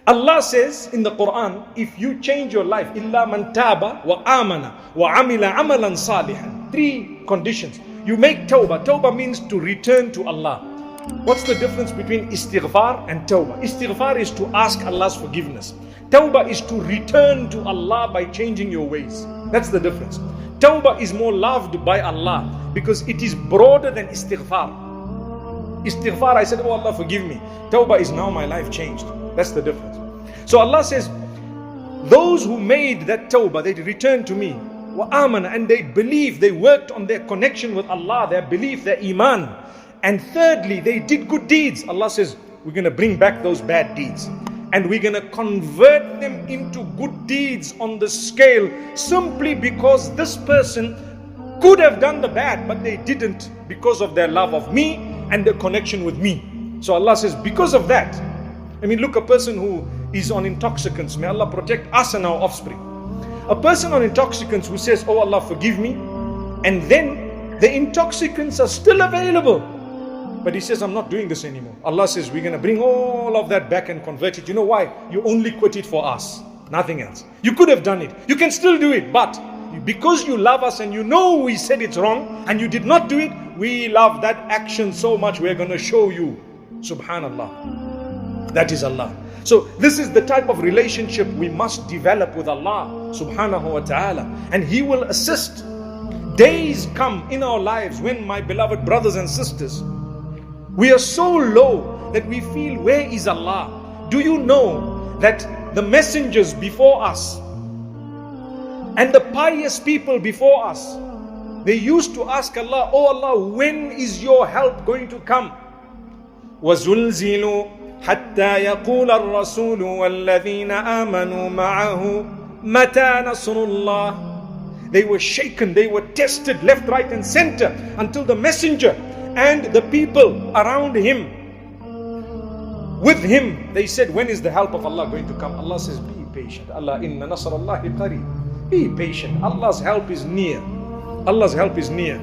Allah says in the Quran, if you change your life, إِلَّا مَنْ تَابَ وَآمَنَ وَعَمِلَ عَمَلًا صَالِحًا. 3 conditions. You make tawbah. Tawbah means to return to Allah. What's the difference between istighfar and tawbah? Istighfar is to ask Allah's forgiveness. Tawbah is to return to Allah by changing your ways. That's the difference. Tawbah is more loved by Allah because it is broader than istighfar. Istighfar, I said, oh Allah, forgive me. Tawbah is now my life changed. That's the difference. So Allah says, those who made that tawbah, they returned to me, وَآمَنَ, and they believed, they worked on their connection with Allah, their belief, their iman. And thirdly, they did good deeds. Allah says, we're going to bring back those bad deeds. And we're going to convert them into good deeds on the scale, simply because this person could have done the bad, but they didn't because of their love of me and their connection with me. So Allah says, because of that, I mean, look, a person who is on intoxicants, may Allah protect us and our offspring. A person on intoxicants who says, oh Allah, forgive me, and then the intoxicants are still available, but he says, I'm not doing this anymore. Allah says, we're going to bring all of that back and convert it. You know why? You only quit it for us, nothing else. You could have done it. You can still do it, but because you love us and you know we said it's wrong and you did not do it, we love that action so much, we're going to show you. Subhanallah. That is Allah. So this is the type of relationship we must develop with Allah subhanahu wa ta'ala. And He will assist. Days come in our lives when, my beloved brothers and sisters, we are so low that we feel, where is Allah? Do you know that the messengers before us and the pious people before us, they used to ask Allah, oh Allah, when is your help going to come? وَزُلْزِلُوا حتى يقول الرسول والذين آمنوا معه متى نصر الله. They were shaken, they were tested left, right and center until the messenger and the people around him, with him, they said, when is the help of Allah going to come? Allah says, be patient. Allah, inna nasr Allahi qareeb. Be patient. Allah's help is near. Allah's help is near.